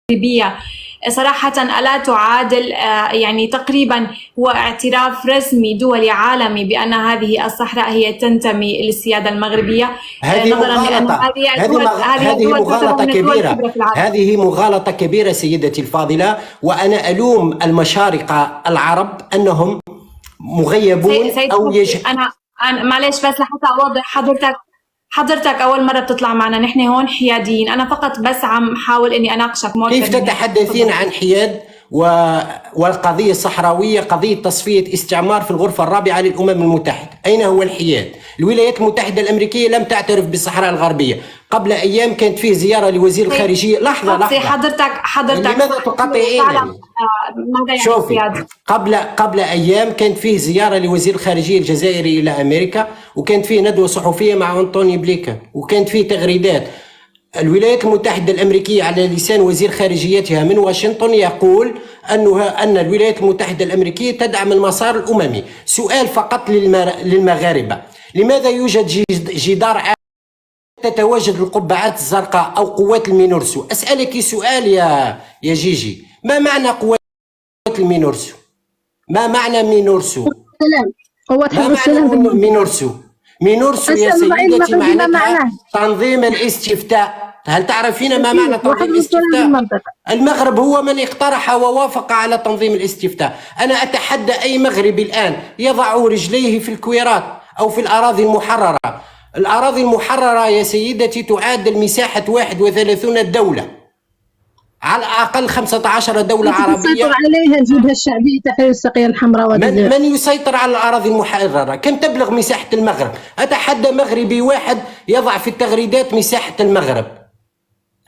المغربية صراحة ألا تعادل يعني تقريبا هو اعتراف رسمي دولي عالمي بأن هذه الصحراء هي تنتمي للسيادة المغربية، هذه نظرا لأن مغالطة، هذه هذه الدول تعتبر مغالطة من الدول كبيرة، الكبرى في العالم. هذه مغالطة كبيرة سيدتي الفاضلة، وأنا ألوم المشارقة العرب أنهم مغيبون سيد أو أنا معلش بس لحتى أوضح حضرتك أول مرة بتطلع معنا، نحن هون حياديين، أنا فقط بس عم حاول إني أناقشك كيف تتحدثين عن حياد والقضية الصحراوية قضية تصفية استعمار في الغرفة الرابعة للأمم المتحدة؟ أين هو الحياد؟ الولايات المتحدة الأمريكية لم تعترف بالصحراء الغربية. قبل أيام كانت فيه زيارة لوزير الخارجية. لحظة حضرتك لماذا تقاطعينني؟ شوفي، قبل أيام كانت فيه زيارة لوزير الخارجية الجزائري إلى أمريكا، وكانت فيه ندوة صحفية مع أنطوني بليكن، وكانت فيه تغريدات. الولايات المتحدة الأمريكية على لسان وزير خارجيتها من واشنطن يقول أن الولايات المتحدة الأمريكية تدعم المسار الأممي. سؤال فقط للمغاربة: لماذا يوجد جدار تتواجد القبعات الزرقاء أو قوات المينورسو؟ أسألك سؤال يا جيجي، ما معنى قوات المينورسو؟ ما معنى مينورسو؟ ما معنى مينورسو؟ مينورسو يا سيدتي معناتها تنظيم الاستفتاء. هل تعرفين ما معنى تنظيم الاستفتاء؟ المغرب هو من اقترح ووافق على تنظيم الاستفتاء. أنا أتحدى أي مغربي الآن يضع رجليه في الكويرات أو في الأراضي المحررة. الأراضي المحررة يا سيدتي تعادل مساحة 31 دولة، على الأقل 15 دولة عربية يسيطر عليها الجبهة الشعبية تحرير الساقية الحمراء. من يسيطر على الأراضي المحررة؟ كم تبلغ مساحة المغرب؟ أتحدى مغربي واحد يضع في التغريدات مساحة المغرب.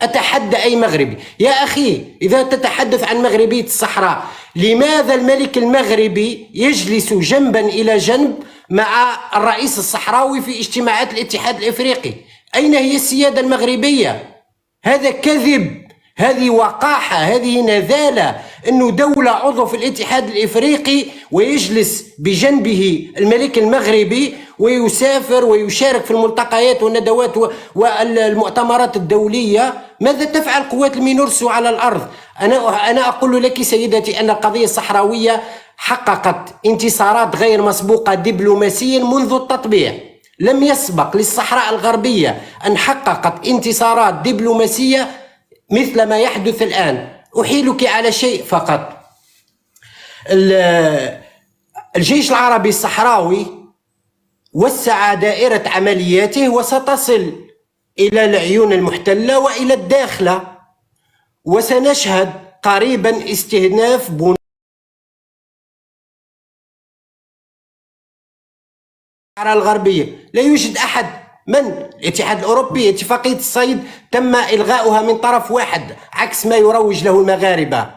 أتحدى أي مغربي. يا أخي، إذا تتحدث عن مغربية الصحراء، لماذا الملك المغربي يجلس جنبا إلى جنب مع الرئيس الصحراوي في اجتماعات الاتحاد الإفريقي؟ أين هي السيادة المغربية؟ هذا كذب، هذه وقاحة، هذه نذالة. أنه دولة عضو في الاتحاد الإفريقي ويجلس بجنبه الملك المغربي ويسافر ويشارك في الملتقيات والندوات والمؤتمرات الدولية. ماذا تفعل قوات المينورسو على الأرض؟ أنا أقول لك سيدتي أن القضية الصحراوية حققت انتصارات غير مسبوقة دبلوماسيا منذ التطبيع. لم يسبق للصحراء الغربية أن حققت انتصارات دبلوماسية مثل ما يحدث الآن. أحيلك على شيء فقط: الجيش العربي الصحراوي وسع دائرة عملياته وستصل إلى العيون المحتلة وإلى الداخلة، وسنشهد قريبا استهداف الصحراء الغربية. لا يوجد أحد من الاتحاد الأوروبي، اتفاقية الصيد تم إلغاؤها من طرف واحد عكس ما يروج له المغاربة.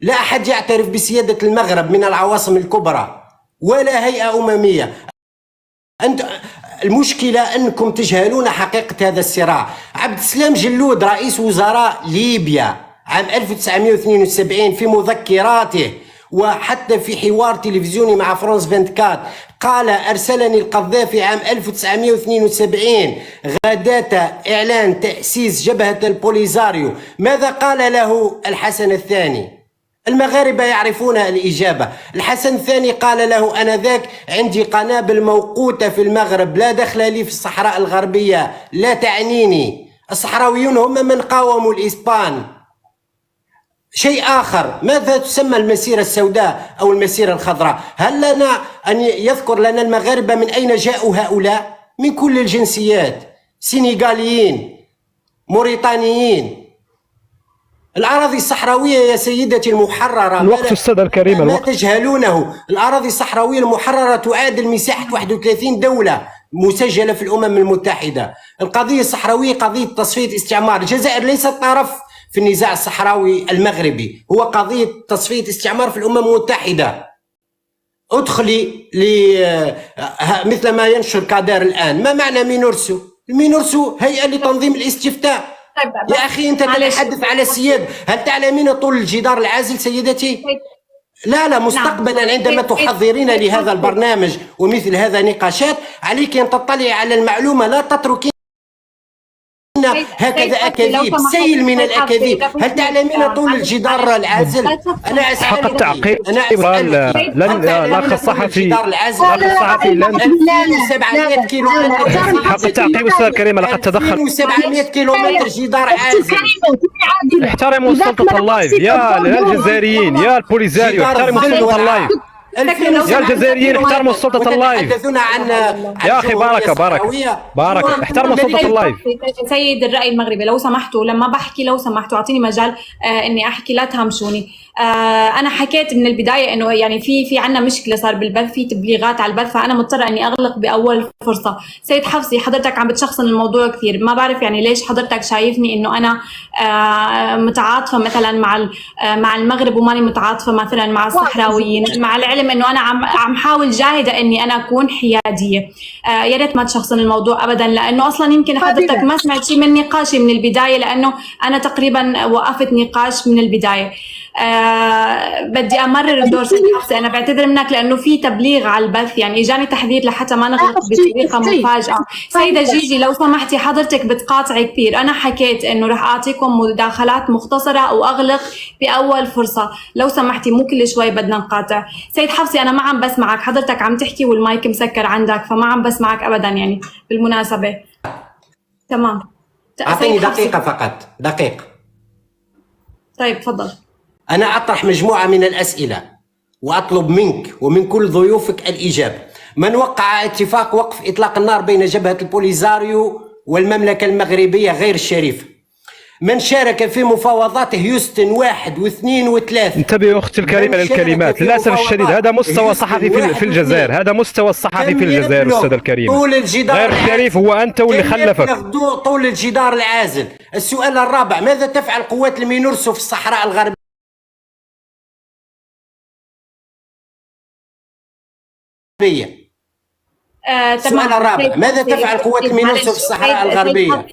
لا أحد يعترف بسيادة المغرب من العواصم الكبرى ولا هيئة أممية. المشكلة أنكم تجهلون حقيقة هذا الصراع. عبد السلام جلود رئيس وزراء ليبيا عام 1972 في مذكراته وحتى في حوار تلفزيوني مع فرانس 24 قال: أرسلني القذافي عام 1972 غداة إعلان تأسيس جبهة البوليزاريو. ماذا قال له الحسن الثاني؟ المغاربة يعرفون الإجابة. الحسن الثاني قال له: أنا ذاك عندي قنابل موقوتة في المغرب، لا دخل لي في الصحراء الغربية، لا تعنيني. الصحراويون هم من قاوموا الإسبان. شيء آخر: ماذا تسمى المسيرة السوداء أو المسيرة الخضراء؟ هل لنا أن يذكر لنا المغاربة من أين جاءوا هؤلاء؟ من كل الجنسيات، سينيغاليين، موريتانيين. الأراضي الصحراوية يا سيدتي المحررة، الوقت أستاذ الكريم، ما تجهلونه، الأراضي الصحراوية المحررة تعادل مساحة 31 دولة مسجلة في الأمم المتحدة. القضية الصحراوية قضية تصفية استعمار. الجزائر ليست طرف في النزاع الصحراوي المغربي، هو قضية تصفية استعمار في الأمم المتحدة. ادخلي مثل ما ينشر كادر الآن. ما معنى مينورسو؟ المينورسو هيئة لتنظيم الاستفتاء. يا أخي، أنت تتحدث على السيادة. هل تعلمين طول الجدار العازل سيدتي؟ لا مستقبلا عندما تحضرين لهذا البرنامج ومثل هذا نقاشات عليك أن تطلعي على المعلومة، لا تتركين هكذا أكاذيب، سيل من الأكاذيب. هل تعلمين طول الجدار العازل؟ أنا حق التعقيب الأخ الصحفي لن 2700 كيلومتر. حق التعقيب أستاذ كريم، لقد تدخل 2700 كيلومتر جدار عازل. احترموا سلطة اللايف يا الجزائريين، يا البوليزاريو احترموا سلطة اللايف، يا الجزائريين احترموا سلطة اللايف. يا أخي بارك احترموا سلطة اللايف. سيد الرأي المغربي لو سمحتوا، لما بحكي لو سمحتوا أعطيني مجال إني أحكي، لا تهمشوني. أنا حكيت من البداية إنه يعني في عنا مشكلة صار بالبث، في تبليغات على البث، فأنا مضطرة إني أغلق بأول فرصة. سيد حفصي حضرتك عم بتشخصن الموضوع كثير، ما بعرف يعني ليش حضرتك شايفني إنه أنا متعاطفة مثلا مع المغرب وماني متعاطفة مثلا مع الصحراويين، مع العلم إنه أنا عم حاول جاهدة إني أنا أكون حيادية. يا ريت ما تشخصن الموضوع أبدا، لأنه أصلا يمكن حضرتك ما سمعت شيء من نقاشي من البداية، لأنه أنا تقريبا وقفت نقاش من البداية. بدي أمرر الدور سيد حفصي، أنا بعتذر منك لأنه في تبليغ على البث، يعني إجاني تحذير لحتى ما نغلق بطريقة مفاجئة. سيدة جيجي لو سمحتي حضرتك بتقاطعي كثير، أنا حكيت إنه رح أعطيكم مداخلات مختصرة وأغلق بأول فرصة، لو سمحتي مو كل شوي بدنا نقاطع. سيد حفصي أنا ما عم بسمعك، حضرتك عم تحكي والمايك مسكر عندك، فما عم بسمعك أبدا يعني بالمناسبة. تمام، أعطيني دقيقة فقط، دقيقة. طيب تفضل. أنا أطرح مجموعة من الأسئلة وأطلب منك ومن كل ضيوفك الإجابة. من وقع اتفاق وقف إطلاق النار بين جبهة البوليزاريو والمملكة المغربية غير الشريفة؟ من شارك في مفاوضات هيوستن 1 و2 و3؟ انتبهوا أختي الكريمة للكلمات، للأسف الشديد هذا مستوى صحفي في الجزائر، هذا مستوى الصحفي في الجزائر أستاذ الكريم. طول الجدار غير الشريف هو أنت واللي خلفك. طول الجدار العازل. السؤال الرابع، ماذا تفعل قوات المينورسو في الصحراء الغربية؟ السؤال الرابع، ماذا تفعل قوات المينورسو في الصحراء الغربية؟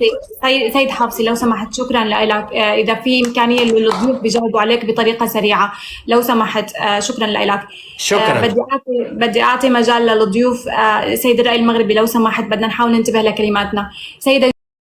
سيد حفصي لو سمحت، شكرا لك. إذا في إمكانية للضيوف بيجاوبوا عليك بطريقة سريعة لو سمحت، شكرا لك. شكرا. بدي أعطي مجال للضيوف. سيد الرأي المغربي لو سمحت، بدنا نحاول ننتبه لكلماتنا. سيدة